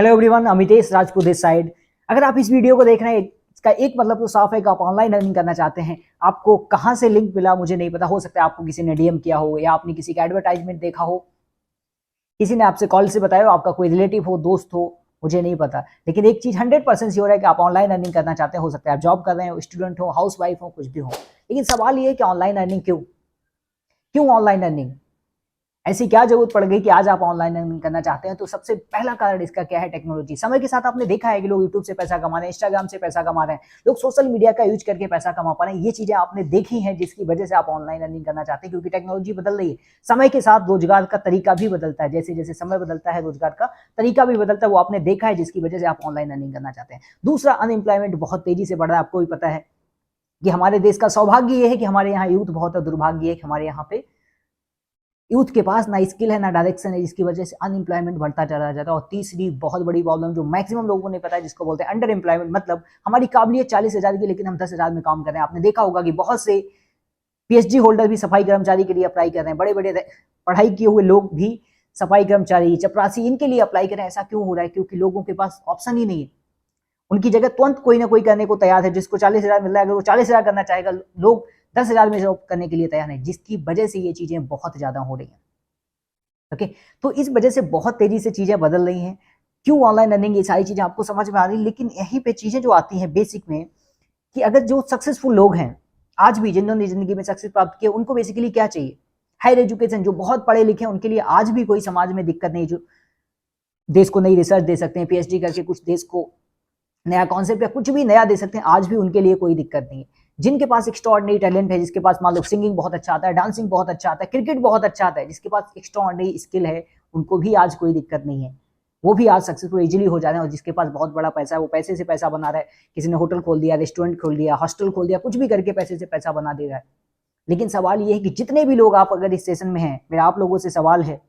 Hello everyone, Amitesh Rajput इस side. अगर आप इस वीडियो को देख रहे हैं, इसका एक मतलब तो साफ है कि आप ऑनलाइन अर्निंग करना चाहते हैं। आपको कहां से लिंक मिला मुझे नहीं पता, हो सकता है आपको किसी ने डीएम किया हो या आपने किसी का एडवर्टाइजमेंट देखा हो, किसी ने आपसे कॉल से बताया हो, आपका कोई रिलेटिव हो, दोस्त हो, मुझे नहीं पता। लेकिन एक चीज 100% श्योर है कि आप ऑनलाइन अर्निंग करना चाहते हैं। हो सकता है आप जॉब कर रहे हो, स्टूडेंट हो, हाउस वाइफ हो, कुछ भी हो। लेकिन सवाल ये है कि ऑनलाइन अर्निंग क्यों ऑनलाइन अर्निंग, ऐसी क्या जरूरत पड़ गई कि आज आप ऑनलाइन अर्निंग करना चाहते हैं। तो सबसे पहला कारण इसका क्या है? टेक्नोलॉजी। समय के साथ आपने देखा है कि लोग यूट्यूब से पैसा कमा रहे हैं, इंस्टाग्राम से पैसा कमा रहे हैं, लोग सोशल मीडिया का यूज करके पैसा कमा पा रहे हैं। ये चीजें आपने देखी हैं जिसकी वजह से आप ऑनलाइन अर्निंग करना चाहते हैं, क्योंकि टेक्नोलॉजी बदल रही है। समय के साथ रोजगार का तरीका भी बदलता है, जैसे जैसे समय बदलता है रोजगार का तरीका भी बदलता है। वो आपने देखा है जिसकी वजह से आप ऑनलाइन अर्निंग करना चाहते हैं। दूसरा, अनएम्प्लॉयमेंट बहुत तेजी से बढ़ रहा है। आपको भी पता है कि हमारे देश का सौभाग्य ये है कि हमारे यहाँ यूथ बहुत है, दुर्भाग्य है कि हमारे यहाँ पे यूथ के पास ना स्किल है ना डायरेक्शन है, जिसकी वजह से अनएम्प्लॉयमेंट बढ़ता चला जाता है। और तीसरी बहुत बड़ी प्रॉब्लम जो मैक्सिमम लोगों को नहीं पता है, जिसको बोलते हैं अंडर एम्प्लॉयमेंट। मतलब हमारी काबिलियत 40,000 की, लेकिन हम 10,000 में काम कर रहे हैं। आपने देखा होगा कि बहुत से पीएचडी होल्डर भी सफाई कर्मचारी के लिए अप्लाई कर रहे हैं। बड़े बड़े पढ़ाई किए हुए लोग भी सफाई कर्मचारी, चपरासी, इनके लिए अप्लाई कर रहे हैं। ऐसा क्यों हो रहा है? क्योंकि लोगों के पास ऑप्शन ही नहीं है। उनकी जगह तुरंत कोई ना कोई करने को तैयार है। जिसको 40,000 मिल रहा है, अगर वो 40,000 करना चाहेगा, लोग 10,000 में जॉब करने के लिए तैयार है, जिसकी वजह से ये चीजें बहुत ज्यादा हो रही हैं। ओके, तो इस वजह से बहुत तेजी से चीजें बदल रही हैं। क्यों ऑनलाइन अर्निंग, ये सारी चीजें आपको समझ में आ रही है। लेकिन यहीं पे चीजें जो आती हैं बेसिक में, कि अगर जो सक्सेसफुल लोग हैं आज भी, जिन्होंने जिंदगी में सक्सेस प्राप्त किया, उनको बेसिकली क्या चाहिए? Higher education. जो बहुत पढ़े लिखे हैं उनके लिए आज भी कोई समाज में दिक्कत नहीं, जो देश को नई रिसर्च दे सकते हैं, पीएचडी करके कुछ देश को नया कॉन्सेप्ट या कुछ भी नया दे सकते हैं, आज भी उनके लिए कोई दिक्कत नहीं है। जिनके पास एक्स्ट्राऑर्डिनरी टैलेंट है, जिसके पास मान लो सिंगिंग बहुत अच्छा आता है, डांसिंग बहुत अच्छा आता है, क्रिकेट बहुत अच्छा आता है, जिसके पास एक्स्ट्राऑर्डिनरी स्किल है, उनको भी आज कोई दिक्कत नहीं है। वो भी आज सक्सेसफुल इजीली हो जा रहे हैं। और जिसके पास बहुत बड़ा पैसा है, वो पैसे से पैसा बना रहा है। किसी ने होटल खोल दिया, रेस्टोरेंट खोल दिया, हॉस्टल खोल दिया, कुछ भी करके पैसे से पैसा बना दे रहा है। लेकिन सवाल ये है कि जितने भी लोग आप अगर इस सेशन में हैं, मेरा आप लोगों से सवाल है,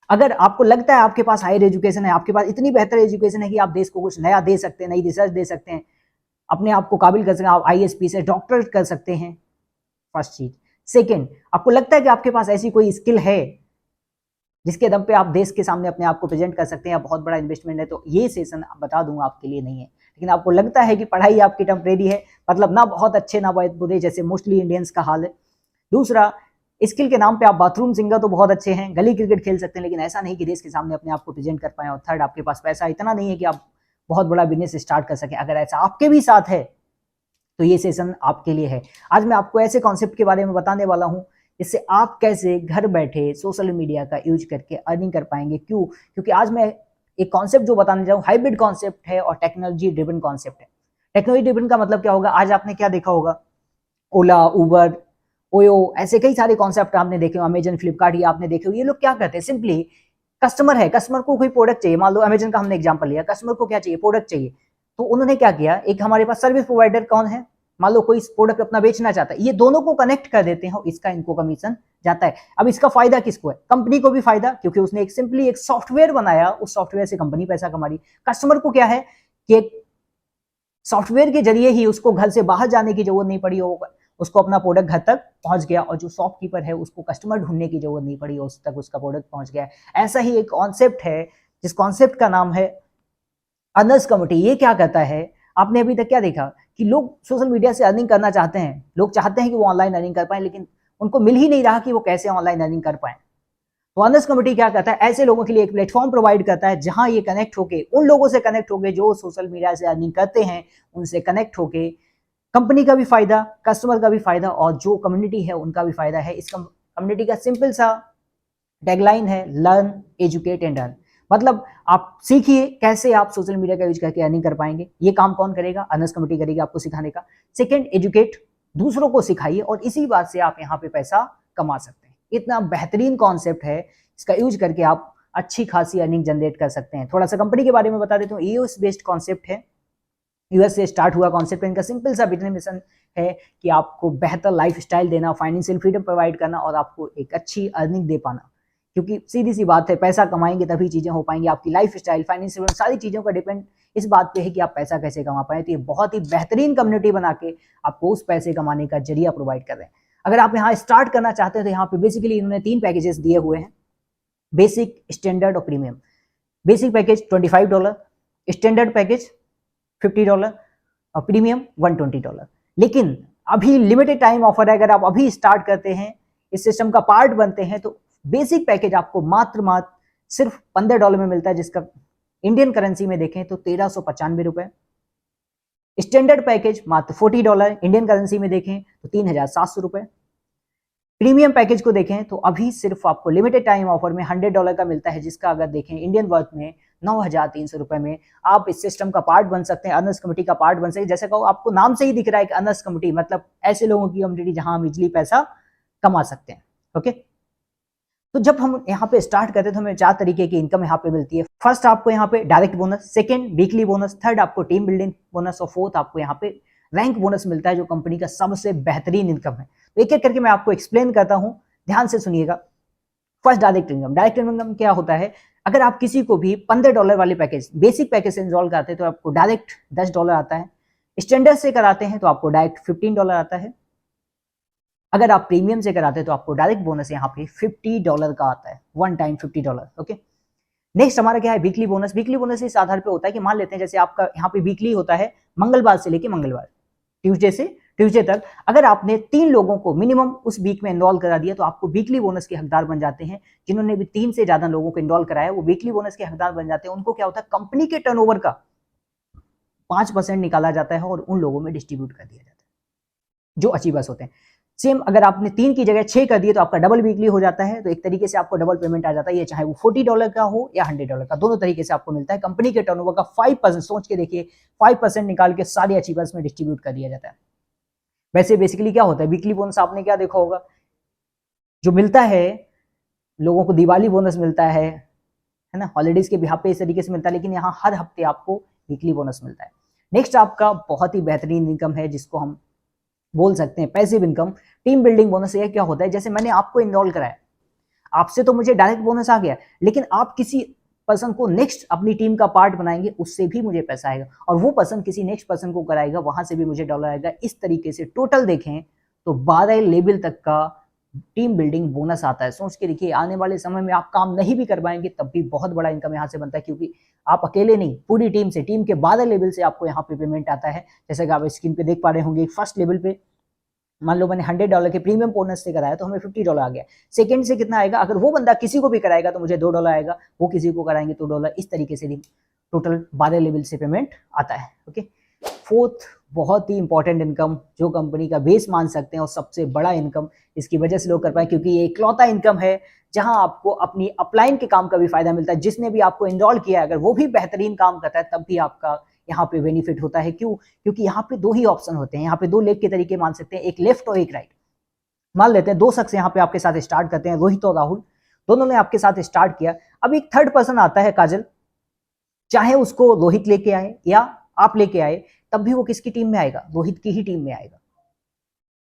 अगर आपको लगता है आपके पास हायर एजुकेशन है, आपके पास इतनी बेहतर एजुकेशन है कि आप देश को कुछ नया दे सकते हैं, नई रिसर्च दे सकते हैं, अपने आप को काबिल कर सकते हैं, आप आईएएस से डॉक्टर कर सकते हैं, फर्स्ट चीज। सेकंड, आपको लगता है कि आपके पास ऐसी कोई स्किल है जिसके दम पे आप देश के सामने अपने आप को प्रेजेंट कर सकते हैं, या बहुत बड़ा इन्वेस्टमेंट है, तो ये सेशन बता दूंगा आपके लिए नहीं है। लेकिन आपको लगता है कि पढ़ाई आपकी टेम्परेरी है, मतलब ना बहुत अच्छे ना बहुत बुरे, जैसे मोस्टली इंडियंस का हाल है। दूसरा, स्किल के नाम पे आप बाथरूम सिंगर तो बहुत अच्छे हैं, गली क्रिकेट खेल सकते हैं, लेकिन ऐसा नहीं कि देश के सामने अपने आप को प्रेजेंट कर पाए। और थर्ड, आपके पास पैसा इतना नहीं है कि आप बहुत बड़ा बिजनेस स्टार्ट कर सकें। अगर ऐसा आपके भी साथ है तो ये सेशन आपके लिए है। आज मैं आपको ऐसे कॉन्सेप्ट के बारे में बताने वाला हूं जिससे आप कैसे घर बैठे सोशल मीडिया का यूज करके अर्निंग कर पाएंगे। क्यों? क्योंकि आज मैं एक कॉन्सेप्ट जो बताने जा रहा हूं, हाइब्रिड कॉन्सेप्ट है और टेक्नोलॉजी ड्रिवन कॉन्सेप्ट है। टेक्नोलॉजी ड्रिवन का मतलब क्या होगा? आज आपने क्या देखा होगा, ओला, उबर, ओयो, ऐसे कई सारे कॉन्सेप्ट आपने देखे हो, अमेजन, फ्लिपकार्ट, ये आपने देखे हो। ये लोग क्या करते हैं? सिंपली कस्टमर है, कस्टमर को कोई प्रोडक्ट चाहिए, मान लो अमेजन का हमने एग्जांपल लिया, कस्टमर को क्या चाहिए? प्रोडक्ट चाहिए। तो उन्होंने क्या किया, एक हमारे पास सर्विस प्रोवाइडर कौन है, मान लो कोई प्रोडक्ट अपना बेचना चाहता है, ये दोनों को कनेक्ट कर देते हैं, इसका इनको कमीशन जाता है। अब इसका फायदा किसको है? कंपनी को भी फायदा, क्योंकि उसने एक सिंपली एक सॉफ्टवेयर बनाया, उस सॉफ्टवेयर से कंपनी पैसा कमा रही। कस्टमर को क्या है कि सॉफ्टवेयर के जरिए ही उसको घर से बाहर जाने की जरूरत नहीं पड़ी, होगा उसको अपना प्रोडक्ट घर तक पहुंच गया, और जो शॉपकीपर है उसको कस्टमर ढूंढने की जरूरत नहीं पड़ी, उस तक उसका प्रोडक्ट पहुंच गया। ऐसा ही एक कॉन्सेप्ट है, जिस कॉन्सेप्ट का नाम है अर्नर्स कमिटी। ये क्या कहता है? आपने अभी तक क्या देखा कि लोग सोशल मीडिया से अर्निंग करना चाहते हैं, लोग चाहते हैं कि वो ऑनलाइन अर्निंग कर पाए, लेकिन उनको मिल ही नहीं रहा कि वो कैसे ऑनलाइन अर्निंग कर पाए। तो अर्नर्स कमिटी क्या कहता है? ऐसे लोगों के लिए एक प्लेटफॉर्म प्रोवाइड करता है, जहां ये कनेक्ट होके उन लोगों से कनेक्ट होके जो सोशल मीडिया से अर्निंग करते हैं, उनसे कनेक्ट होके कंपनी का भी फायदा, कस्टमर का भी फायदा, और जो कम्युनिटी है उनका भी फायदा है। इस कम्युनिटी का सिंपल सा टैगलाइन है, लर्न, एजुकेट एंड अर्न। मतलब आप सीखिए कैसे आप सोशल मीडिया का यूज करके अर्निंग कर पाएंगे। ये काम कौन करेगा? अर्नर्स कमिटी करेगी आपको सिखाने का। सेकंड, एजुकेट, दूसरों को सिखाइए, और इसी बात से आप यहाँ पे पैसा कमा सकते हैं। इतना बेहतरीन कॉन्सेप्ट है, इसका यूज करके आप अच्छी खासी अर्निंग जनरेट कर सकते हैं। थोड़ा सा कंपनी के बारे में बता देता हूँ। यूएस बेस्ड कॉन्सेप्ट है, यूएस से स्टार्ट हुआ कॉन्सेप्ट। इनका सिंपल सा बिजनेस मिशन है कि आपको बेहतर लाइफ स्टाइल देना, फाइनेंशियल फ्रीडम प्रोवाइड करना, और आपको एक अच्छी अर्निंग दे पाना। क्योंकि सीधी सी बात है, पैसा कमाएंगे तभी चीजें हो पाएंगी। आपकी लाइफ स्टाइल, फाइनेंशियल, सारी चीजों का डिपेंड इस बात पे है कि आप पैसा कैसे कमा पाए। तो ये बहुत ही बेहतरीन कम्युनिटी बना के आपको उस पैसे कमाने का जरिया प्रोवाइड कर रहे हैं। अगर आप यहाँ स्टार्ट करना चाहते हैं तो यहाँ पे बेसिकली इन्होंने 3 पैकेजेस दिए हुए हैं, बेसिक, स्टैंडर्ड और premium. Basic package $25, standard package $50 और प्रीमियम $120। लेकिन अभी लिमिटेड टाइम ऑफर है, अगर आप अभी स्टार्ट करते हैं, इस सिस्टम का पार्ट बनते हैं, तो बेसिक पैकेज आपको मात्र सिर्फ $15 में मिलता है, जिसका इंडियन करेंसी में देखें तो 1395 रुपए। स्टैंडर्ड पैकेज मात्र $40, इंडियन करेंसी में देखें तो 3700 रुपए। प्रीमियम पैकेज को देखें तो अभी सिर्फ आपको लिमिटेड टाइम ऑफर में $100 का मिलता है, जिसका अगर देखें इंडियन वर्थ में 9300 रुपए में आप इस सिस्टम का पार्ट बन सकते हैं, अर्नर्स कमिटी का पार्ट बन सकते हैं। जैसे कहो, आपको नाम से ही दिख रहा है कि अर्नर्स कमिटी, मतलब ऐसे लोगों की कम्युनिटी जहां हम इजिली पैसा कमा सकते हैं। ओके, तो जब हम यहाँ पे स्टार्ट करते हैं तो हमें 4 तरीके की इनकम यहाँ पे मिलती है। फर्स्ट आपको यहाँ पे direct bonus, second weekly bonus, third आपको टीम बिल्डिंग बोनस और फोर्थ आपको यहाँ पे रैंक बोनस मिलता है, जो कंपनी का सबसे बेहतरीन इनकम है। तो एक एक करके मैं आपको एक्सप्लेन करता हूँ, ध्यान से सुनिएगा। First direct income. Direct income क्या होता है? अगर आप किसी को भी $15 वाले पैकेज, बेसिक पैकेज से इन्वॉल्व करते हैं तो आपको डायरेक्ट $10 आता है। स्टैंडर्ड से कराते हैं तो आपको डायरेक्ट $15 आता है। अगर आप प्रीमियम से कराते हैं तो आपको डायरेक्ट बोनस यहाँ पे $50 का आता है, वन टाइम $50। ओके, नेक्स्ट हमारा क्या है? Weekly bonus. वीकली बोनस इस आधार पे होता है कि मान लेते हैं जैसे आपका यहाँ पे वीकली होता है मंगलवार से लेके मंगलवार, ट्यूसडे से ट्यूसडे तक। अगर आपने 3 लोगों को मिनिमम उस वीक में इनरोल करा दिया तो आपको वीकली बोनस के हकदार बन जाते हैं। जिन्होंने भी 3 से ज्यादा लोगों को इनरोल कराया वो वीकली बोनस के हकदार बन जाते हैं। उनको क्या होता है? कंपनी के टर्नओवर का 5% निकाला जाता है और उन लोगों में डिस्ट्रीब्यूट कर दिया जाता है जो अचीवर्स होते हैं। सेम अगर आपने 3 की जगह 6 कर दिए तो आपका डबल वीकली हो जाता है, तो एक तरीके से आपको डबल पेमेंट आ जाता है। ये चाहे वो $40 का हो या $100 का, दोनों तरीके से आपको मिलता है। कंपनी के टर्नओवर का 5%, सोच के देखिए, 5% निकाल के सारे अचीवर्स में डिस्ट्रीब्यूट कर दिया जाता है। वैसे बेसिकली क्या होता है वीकली बोनस? आपने क्या देखा होगा, जो मिलता है लोगों को दिवाली बोनस मिलता है ना, हॉलीडेज के बिहाफ पे इस तरीके से मिलता है, लेकिन यहाँ हर हफ्ते आपको वीकली बोनस मिलता है। नेक्स्ट आपका बहुत ही बेहतरीन इनकम है जिसको हम बोल सकते हैं passive income, team building bonus. ये क्या होता है? जैसे मैंने आपको इनरोल कराया, आपसे तो मुझे डायरेक्ट बोनस आ गया, लेकिन आप किसी पर्सन को नेक्स्ट अपनी टीम का पार्ट बनाएंगे, उससे भी मुझे पैसा आएगा, और वो पर्सन किसी नेक्स्ट पर्सन को कराएगा, वहां से भी मुझे डॉलर आएगा। इस तरीके से टोटल देखें तो 12 लेवल तक का टीम बिल्डिंग बोनस आता है। सोच के देखिए, आने वाले समय में आप काम नहीं भी कर पाएंगे तब भी बहुत बड़ा इनकम यहाँ से बनता है, क्योंकि आप अकेले नहीं, पूरी टीम से, टीम के 12 लेवल से आपको यहाँ पे पेमेंट आता है। जैसे कि आप स्क्रीन पे देख पा रहे होंगे, फर्स्ट लेवल पे मान लो मैंने $100 के प्रीमियम बोनस से कराया तो हमें $50 आ गया। सेकंड से कितना आएगा? अगर वो बंदा किसी को भी कराएगा तो मुझे $2 आएगा, वो किसी को कराएंगे तो $2। इस तरीके से टोटल 12 लेवल से पेमेंट आता है। ओके, फोर्थ बहुत ही इंपॉर्टेंट इनकम जो कंपनी का बेस मान सकते हैं और सबसे बड़ा इनकम, इसकी वजह से लोग कर पाए क्योंकि ये इकलौता इनकम है जहां आपको अपनी अपलाइन के काम का भी फायदा मिलता है। जिसने भी आपको इनरोल किया, अगर वो भी बेहतरीन काम करता है तब भी आपका यहाँ पे बेनिफिट होता है। क्यों? क्योंकि यहाँ पे 2 ही ऑप्शन होते हैं, यहाँ पे 2 लेग के तरीके मान सकते हैं, एक लेफ्ट और एक राइट। मान लेते हैं 2 शख्स यहाँ पे आपके साथ स्टार्ट करते हैं, रोहित और राहुल, दोनों ने आपके साथ स्टार्ट किया। अब एक थर्ड पर्सन आता है, काजल, चाहे उसको रोहित लेके आए या आप लेके आए, तब भी वो किसकी टीम में आएगा? रोहित की ही टीम में आएगा।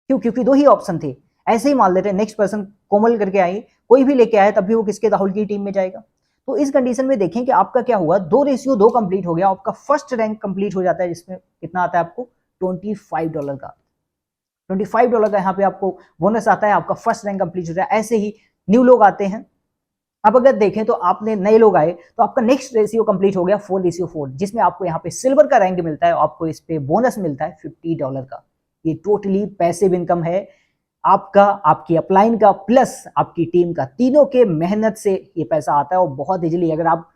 क्यों? क्योंकि 2 ही ऑप्शन थे। ऐसे ही मान लेते हैं नेक्स्ट पर्सन कोमल करके आई, कोई भी लेके आए तब भी वो किसके? राहुल की टीम में जाएगा। तो इस कंडीशन में देखें कि आपका क्या हुआ, 2:2 कंप्लीट हो गया, आपका फर्स्ट रैंक कंप्लीट हो जाता है, जिसमें कितना आता है आपको? $25 का। $25 का यहाँ पे आपको बोनस आता है, आपका फर्स्ट रैंक कंप्लीट हो जाए। ऐसे ही न्यू लोग आते हैं। अब अगर देखें तो आपने नए लोग आए तो आपका नेक्स्ट रेशियो कंप्लीट हो गया 4:4, जिसमें आपको यहाँ पे सिल्वर का रैंक मिलता है, आपको इस पे बोनस मिलता है $50 का। ये टोटली पैसिव इनकम है आपका, आपकी अपलाइन का प्लस आपकी टीम का, तीनों के मेहनत से ये पैसा आता है और बहुत इजीली। अगर आप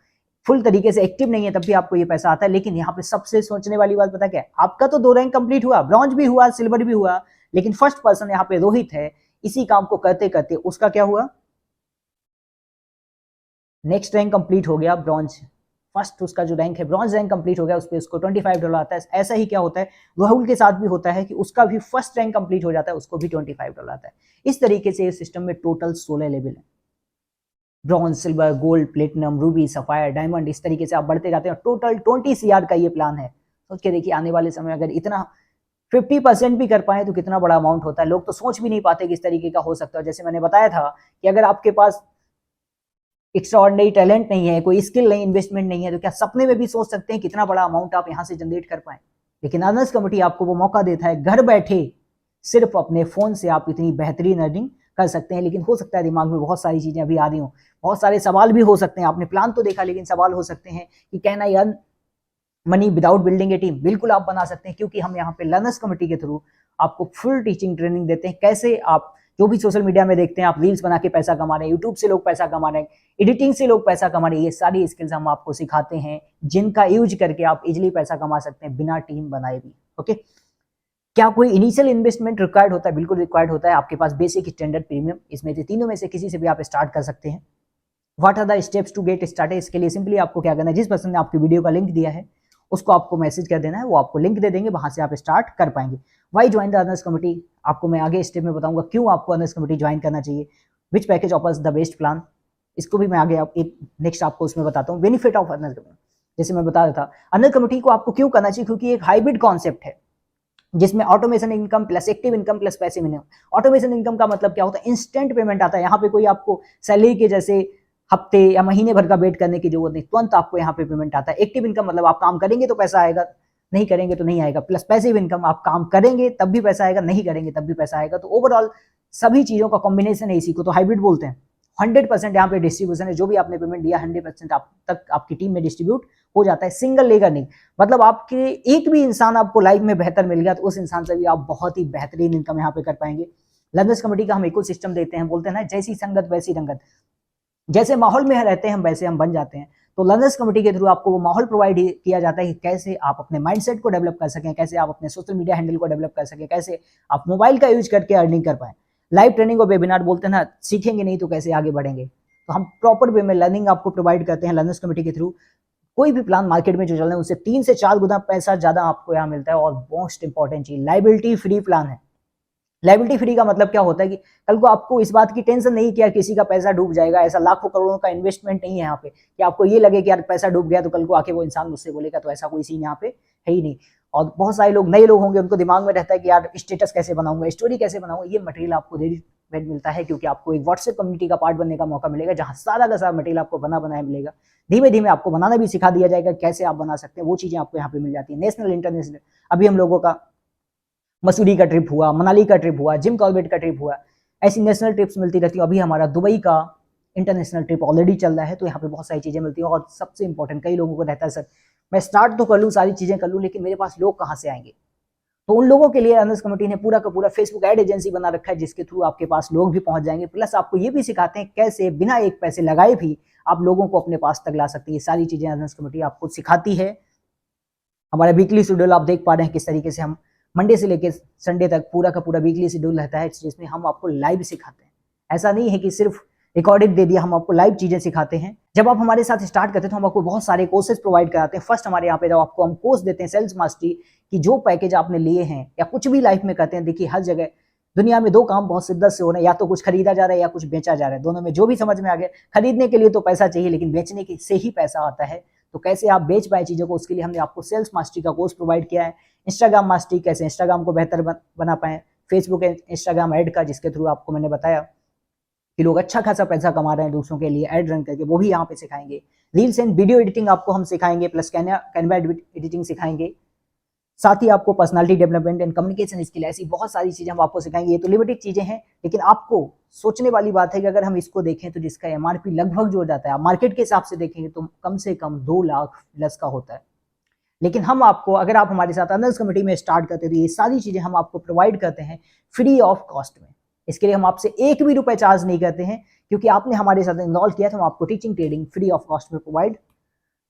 फुल तरीके से एक्टिव नहीं है तब भी आपको ये पैसा आता है। लेकिन यहाँ पे सबसे सोचने वाली बात पता क्या है? आपका तो 2 रैंक कंप्लीट हुआ, ब्रॉन्ज भी हुआ, सिल्वर भी हुआ, लेकिन फर्स्ट पर्सन यहाँ पे रोहित है। इसी काम को करते करते उसका क्या हुआ? नेक्स्ट रैंक कंप्लीट हो गया, ब्रॉन्ज। फर्स्ट उसका जो रैंक है ब्रॉन्ज रैंक कंप्लीट हो गया, उस पर उसको $25 आता है। ऐसा ही क्या होता है राहुल के साथ भी होता है कि उसका भी फर्स्ट रैंक कंप्लीट हो जाता है, उसको भी $25 आता है। इस तरीके से इस सिस्टम में टोटल 16 लेवल है, bronze, silver, gold, platinum, Ruby, sapphire, diamond, इस तरीके से आप बढ़ते जाते हैं। टोटल 20 CR का ये प्लान है। सोच के देखिए, आने वाले समय अगर इतना 50% भी कर पाए तो कितना बड़ा अमाउंट होता है। लोग तो सोच भी नहीं पाते कि इस तरीके का हो सकता है। जैसे मैंने बताया था कि अगर आपके पास एक्स्ट्राऑर्डिनरी टैलेंट नहीं है, कोई स्किल नहीं, इन्वेस्टमेंट नहीं है, तो क्या सपने में भी सोच सकते हैं कितना बड़ा अमाउंट आप यहाँ से जनरेट कर पाए? लेकिन अर्नर्स कमिटी आपको वो मौका देता है, घर बैठे सिर्फ अपने फोन से आप इतनी बेहतरीन अर्निंग कर सकते हैं। लेकिन हो सकता है दिमाग में बहुत सारी चीजें अभी आ रही हों, बहुत सारे सवाल भी हो सकते हैं। आपने प्लान तो देखा लेकिन सवाल हो सकते हैं कि can I earn money without building A team. बिल्कुल आप बना सकते हैं, क्योंकि हम यहाँ पे लर्नर्स कमेटी के थ्रू आपको फुल टीचिंग ट्रेनिंग देते हैं। कैसे आप जो भी सोशल मीडिया में देखते हैं, आप रील्स बना के पैसा कमा रहे हैं, यूट्यूब से लोग पैसा कमा रहे हैं, एडिटिंग से लोग पैसा कमा रहे हैं, ये सारी स्किल्स हम आपको सिखाते हैं जिनका यूज करके आप इजिली पैसा कमा सकते हैं बिना टीम बनाए भी। ओके, क्या कोई इनिशियल इन्वेस्टमेंट रिक्वायर्ड होता है? बिल्कुल रिक्वायर्ड होता है। आपके पास बेसिक, स्टैंडर्ड, प्रीमियम, इसमें से तीनों में से किसी से भी आप स्टार्ट कर सकते हैं। What are the steps to get started? इसके लिए सिंपली आपको क्या करना है, जिस पर्सन ने आपकी वीडियो का लिंक दिया है उसको आपको मैसेज कर देना है, वो आपको लिंक दे देंगे, वहां से आप स्टार्ट कर पाएंगे। Why join the earners committee? आपको मैं आगे स्टेप में बताऊंगा क्यों आपको अर्नर्स कमिटी ज्वाइन करना चाहिए। Which package offers the best plan? इसको भी मैं आगे एक नेक्स्ट आपको उसमें बताता हूँ। बेनिफिट ऑफ अर्नर्स कमिटी, जैसे मैं बता रहा था, अर्नर कमिटी को आपको क्यों करना चाहिए, क्योंकि एक हाइब्रिड कॉन्सेप्ट है जिसमें automation income plus active income plus passive income. Automation income का मतलब क्या होता है? इंस्टेंट पेमेंट आता है। यहाँ पे कोई आपको सैलरी के जैसे हफ्ते या महीने भर का वेट करने की जरूरत नहीं, तुरंत आपको यहाँ पे पेमेंट आता है। एक्टिव इनकम मतलब आप काम करेंगे तो पैसा आएगा, नहीं करेंगे तो नहीं आएगा। प्लस पैसिव इनकम, आप काम करेंगे तब भी पैसा आएगा, नहीं करेंगे तब भी पैसा आएगा। तो ओवरऑल सभी चीजों का कॉम्बिनेशन है, इसी को तो हाइब्रिड बोलते हैं। 100% यहाँ पे डिस्ट्रीब्यूशन है, जो भी आपने पेमेंट दिया 100% आप तक आपकी टीम में डिस्ट्रीब्यूट हो जाता है, सिंगल लेगा नहीं। मतलब आपके एक भी इंसान आपको लाइफ में बेहतर मिल गया तो उस इंसान से भी आप बहुत ही बेहतरीन इनकम यहाँ पे कर पाएंगे। लर्नर्स कमेटी का हम इको सिस्टम देते हैं, बोलते हैं ना जैसी संगत वैसी रंगत, जैसे माहौल में रहते हैं हम वैसे हम बन जाते हैं। तो लर्नर्स कमेटी के थ्रू आपको वो माहौल प्रोवाइड किया जाता है कि कैसे आप अपने माइंडसेट को डेवलप कर सकें, कैसे आप अपने सोशल मीडिया हैंडल को डेवलप कर सकें, कैसे आप मोबाइल का यूज करके अर्निंग कर पाएं। लाइव ट्रेनिंग और वेबिनार, बोलते हैं ना सीखेंगे नहीं तो कैसे आगे बढ़ेंगे। तो हम प्रॉपर वे में लर्निंग आपको प्रोवाइड करते हैं लर्नर्स कमेटी के थ्रू। कोई भी प्लान मार्केट में जो चल रहा है उससे 3 से 4 गुना पैसा ज्यादा आपको यहाँ मिलता है। और मोस्ट इंपॉर्टेंट चीज, लाइबिलिटी फ्री प्लान है। लाइबिलिटी फ्री का मतलब क्या होता है कि कल को आपको इस बात की टेंशन नहीं कि यार किसी का पैसा डूब जाएगा। ऐसा लाखों करोड़ों का इन्वेस्टमेंट नहीं है यहाँ पे कि आपको ये लगे कि यार पैसा डूब गया तो कल को आके वो इंसान मुझसे बोलेगा, तो ऐसा कोई सीन यहाँ पे है ही नहीं। और बहुत सारे लोग, नए लोग होंगे, उनको दिमाग में रहता है कि यार स्टेटस कैसे बनाऊंगा, स्टोरी कैसे बनाऊंगा। ये मटेरियल आपको रेडीमेड मिलता है, क्योंकि आपको एक व्हाट्सएप कम्युनिटी का पार्ट बनने का मौका मिलेगा, जहां सारा का सारा मटेरियल आपको बनाया मिलेगा। धीमे धीमे आपको बनाना भी सिखा दिया जाएगा, कैसे आप बना सकते हैं, वो चीजें आपको यहाँ पे मिल जाती है। नेशनल, इंटरनेशनल, अभी हम लोगों का मसूरी का ट्रिप हुआ, मनाली का ट्रिप हुआ, जिम कॉर्बेट का ट्रिप हुआ, ऐसी नेशनल ट्रिप्स मिलती रहती है। अभी हमारा दुबई का इंटरनेशनल ट्रिप ऑलरेडी चल रहा है, तो यहाँ पे बहुत सारी चीजें मिलती हैं। और सबसे इंपॉर्टेंट, कई लोगों को रहता है सर मैं स्टार्ट तो कर लूँ, सारी चीजें कर लूँ, लेकिन मेरे पास लोग कहाँ से आएंगे। तो उन लोगों के लिए अर्नर्स कमेटी ने पूरा का पूरा फेसबुक एड एजेंसी बना रखा है, जिसके थ्रू आपके पास लोग भी पहुंच जाएंगे। प्लस आपको ये भी सिखाते हैं कैसे बिना एक पैसे लगाए भी आप लोगों को अपने पास तक ला सकते हैं। ये सारी चीजें अर्नर्स कमेटी आपको सिखाती है। हमारा वीकली शेड्यूल आप देख पा रहे हैं किस तरीके से हम मंडे से लेकर संडे तक पूरा का पूरा वीकली शेड्यूल रहता है, जिसमें हम आपको लाइव सिखाते हैं। ऐसा नहीं है कि सिर्फ रिकॉर्डेड दे दिया, हम आपको लाइव चीजें सिखाते हैं। जब आप हमारे साथ स्टार्ट करते हैं तो हम आपको बहुत सारे कोर्सेज प्रोवाइड कराते हैं। फर्स्ट हमारे यहाँ पे जब आपको हम कोर्स देते हैं सेल्स मास्टरी की, जो पैकेज आपने लिए हैं या कुछ भी लाइफ में करते हैं, देखिए हर जगह दुनिया में 2 काम बहुत शिद्दत से हो रहे हैं, या तो कुछ खरीदा जा रहा है या कुछ बेचा जा रहा है। दोनों में जो भी समझ में आ गया, खरीदने के लिए तो पैसा चाहिए, लेकिन बेचने से ही पैसा आता है। तो कैसे आप बेच पाए चीजों को, उसके लिए हमने आपको सेल्स मास्टरी का कोर्स प्रोवाइड किया है। इंस्टाग्राम मास्टरी, कैसे इंस्टाग्राम को बेहतर बना पाए, फेसबुक इंस्टाग्राम ऐड का, जिसके थ्रू आपको मैंने बताया कि लोग अच्छा खासा पैसा कमा रहे हैं दूसरों के लिए ऐड रन करके, वो भी यहाँ पे सिखाएंगे। रील्स एंड वीडियो एडिटिंग आपको हम सिखाएंगे, प्लस कैनवा एडिटिंग सिखाएंगे। साथ ही आपको personality development and communication skill, ऐसी बहुत सारी चीजें हम आपको सिखाएंगे। ये तो लिमिटेड चीजें हैं, लेकिन आपको सोचने वाली बात है कि अगर हम इसको देखें तो जिसका एमआरपी लगभग जो हो जाता है, आप मार्केट के हिसाब से देखेंगे तो कम से कम 2 लाख प्लस का होता है। लेकिन हम आपको, अगर आप हमारे साथ अर्नर्स कमेटी में स्टार्ट करते हैं तो ये सारी चीजें हम आपको प्रोवाइड करते हैं फ्री ऑफ कॉस्ट में। इसके लिए हम आपसे 1 भी रुपए चार्ज नहीं करते हैं, क्योंकि आपने हमारे साथ इन्वॉल्व किया तो हम आपको teaching training free of cost में प्रोवाइड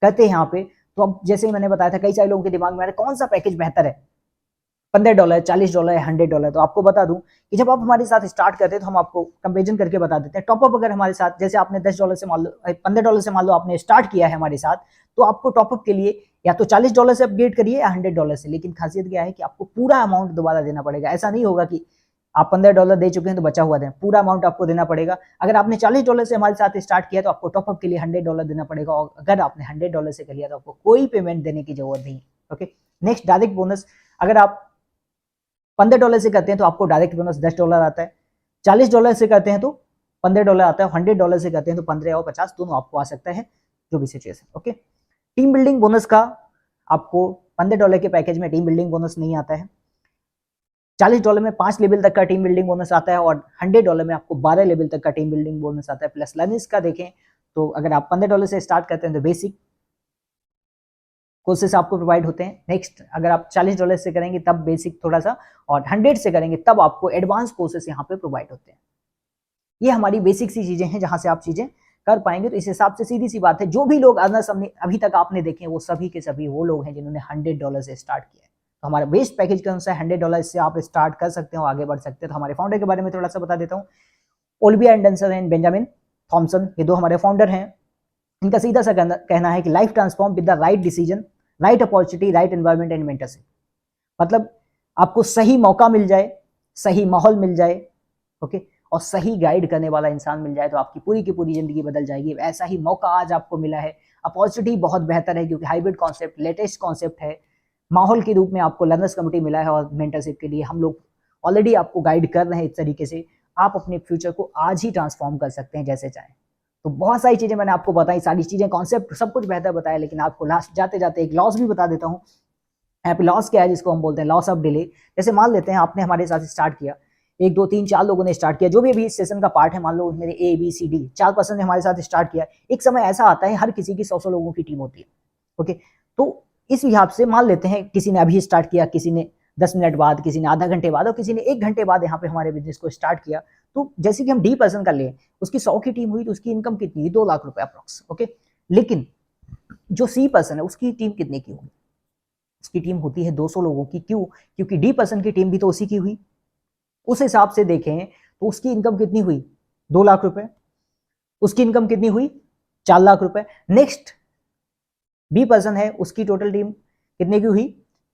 करते हैं यहाँ पे। तो अब जैसे मैंने बताया था, कई सारे लोगों के दिमाग में आ रहा है कौन सा पैकेज बेहतर है, $15, $40 या $100। तो आपको बता दूं कि जब आप हमारे साथ स्टार्ट करते हैं तो हम आपको कंपेरिजन करके बता देते हैं। टॉपअप अगर हमारे साथ, जैसे आपने $10 से मान लो, $15 से मान लो आपने स्टार्ट किया है हमारे साथ, तो आपको टॉपअप के लिए या तो $40 से अपग्रेड करिए या $100 से। लेकिन खासियत क्या है कि आपको पूरा अमाउंट दोबारा देना पड़ेगा। ऐसा नहीं होगा कि आप $15 दे चुके हैं तो बचा हुआ दें, पूरा अमाउंट आपको देना पड़ेगा। अगर आपने $40 से हमारे साथ स्टार्ट किया तो आपको टॉपअप के लिए $100 देना पड़ेगा, और अगर आपने $100 से कर लिया तो आपको कोई पेमेंट देने की जरूरत नहीं। Okay, next direct bonus. अगर आप $15 से करते हैं तो आपको डायरेक्ट बोनस $10 आता है, $40 से करते हैं तो $15 आता है, $100 से करते हैं तो 15 और 50 दोनों आपको आ सकता है, जो भी situation. Okay, team building bonus का आपको $15 के पैकेज में टीम बिल्डिंग बोनस नहीं आता है। $40 में 5 लेवल तक का टीम बिल्डिंग बोनस आता है और $100 में आपको 12 लेवल तक का टीम बिल्डिंग बोनस आता है। प्लस लर्निंग्स का देखें तो अगर आप $15 से स्टार्ट करते हैं तो बेसिक कोर्सेस आपको प्रोवाइड होते हैं। नेक्स्ट अगर आप $40 से करेंगे तब बेसिक थोड़ा सा, और 100 से करेंगे तब आपको एडवांस कोर्सेस यहाँ पे प्रोवाइड होते हैं। ये हमारी बेसिक सी चीजें हैं जहां से आप चीजें कर पाएंगे। तो इस हिसाब से सीधी सी बात है, जो भी लोग अर्नर्स अभी तक आपने देखे वो सभी के सभी वो लोग हैं जिन्होंने $100 से स्टार्ट किया है। तो हमारे बेस्ट पैकेज के अनुसार $100 से आप स्टार्ट कर सकते हो, आगे बढ़ सकते हैं। तो हमारे फाउंडर के बारे में थोड़ा सा बता देता हूँ। Olivia Anderson and Benjamin Thomson, ये दो हमारे फाउंडर हैं। इनका सीधा सा कहना है कि life transform with the right decision, right opportunity, right environment and mentorship. मतलब आपको सही मौका मिल जाए, सही माहौल मिल जाए, ओके, और सही गाइड करने वाला इंसान मिल जाए तो आपकी पूरी की पूरी जिंदगी बदल जाएगी। ऐसा ही मौका आज आपको मिला है। अपॉर्चुनिटी बहुत बेहतर है क्योंकि हाइब्रिड कॉन्सेप्ट, लेटेस्ट कॉन्सेप्ट है। माहौल के रूप में आपको लर्नर्स कमिटी मिला है और मेंटरशिप के लिए हम लोग ऑलरेडी आपको गाइड कर रहे हैं। इस तरीके से आप अपने फ्यूचर को आज ही ट्रांसफॉर्म कर सकते हैं जैसे चाहें। तो बहुत सारी चीजें मैंने आपको बताई, सारी चीजें कॉन्सेप्ट सब कुछ बेहतर बताया, लेकिन आपको लास्ट जाते जाते एक लॉस भी बता देता हूँ। यहाँ पे लॉस क्या है जिसको हम बोलते हैं लॉस ऑफ डिले। जैसे मान लेते हैं आपने हमारे साथ स्टार्ट किया, 1 2 3 4 लोगों ने स्टार्ट किया, जो भी अभी इस सेशन का पार्ट है, मान लो मेरे ABCD 4 पर्सन ने हमारे साथ स्टार्ट किया। एक समय ऐसा आता है हर किसी की 100 लोगों की टीम होती है, ओके। तो इस हिसाब से मान लेते हैं किसी ने अभी स्टार्ट किया, किसी ने 10 मिनट बाद, किसी ने आधा घंटे बाद और किसी ने 1 घंटे बाद यहाँ पे हमारे बिजनेस को स्टार्ट किया। तो जैसे कि हम D पर्सन का ले, उसकी 100 की टीम हुई तो उसकी इनकम कितनी हुई? 2 लाख रुपए अप्रोक्स, ओके। लेकिन जो C पर्सन है उसकी टीम कितने की होगी? उसकी टीम होती है 200 लोगों की। क्यों? क्योंकि D पर्सन की टीम भी तो उसी की हुई। उस हिसाब से देखें तो उसकी इनकम कितनी हुई? 2 लाख रुपए। उसकी इनकम कितनी हुई? 4 लाख रुपए। नेक्स्ट B पर्सन है, उसकी टोटल टीम कितने की हुई?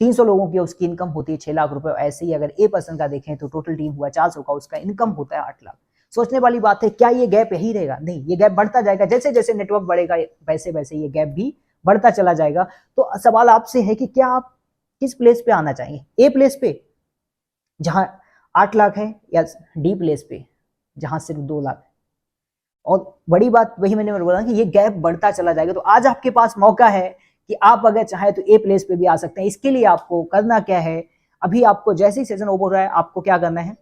300 लोगों की, उसकी इनकम होती है 6 लाख रुपए। ऐसे ही अगर A पर्सन का देखें तो टोटल टीम हुआ 400 का, उसका इनकम होता है 8 लाख। सोचने वाली बात है, क्या ये गैप यही रहेगा? नहीं, ये गैप बढ़ता जाएगा। जैसे जैसे नेटवर्क बढ़ेगा वैसे वैसे ये गैप भी बढ़ता चला जाएगा। तो सवाल आपसे है कि क्या आप किस प्लेस पे आना चाहेंगे? A प्लेस पे जहां 8 लाख है, या D प्लेस पे जहां सिर्फ 2 लाख है? और बड़ी बात वही मैंने बोला कि ये गैप बढ़ता चला जाएगा। तो आज आपके पास मौका है कि आप अगर चाहे तो A प्लेस पे भी आ सकते हैं। इसके लिए आपको करना क्या है, अभी आपको जैसे ही सेशन ओवर हो रहा है आपको क्या करना है,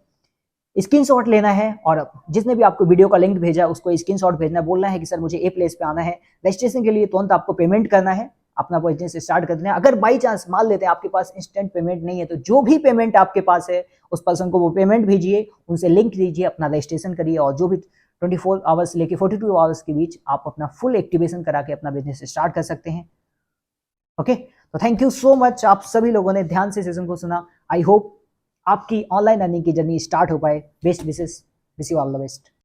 स्क्रीनशॉट लेना है और जिसने भी आपको वीडियो का लिंक भेजा है उसको स्क्रीनशॉट भेजना, बोलना है कि सर मुझे A प्लेस पे आना है। रजिस्ट्रेशन के लिए तुरंत आपको पेमेंट करना है, अपना बिजनेस स्टार्ट कर देना है। अगर बाई चांस मान लेते हैं आपके पास इंस्टेंट पेमेंट नहीं है तो जो भी पेमेंट आपके पास है उस पर्सन को वो पेमेंट भेजिए, उनसे लिंक दीजिए, अपना रजिस्ट्रेशन करिए और जो भी 24 आवर्स लेके 42 आवर्स के बीच आप अपना फुल एक्टिवेशन करा के अपना बिजनेस स्टार्ट कर सकते हैं, ओके। तो थैंक यू सो मच, आप सभी लोगों ने ध्यान से सेशन को सुना। आई होप आपकी ऑनलाइन अर्निंग की जर्नी स्टार्ट हो पाए। Best wishes, wish you all the best.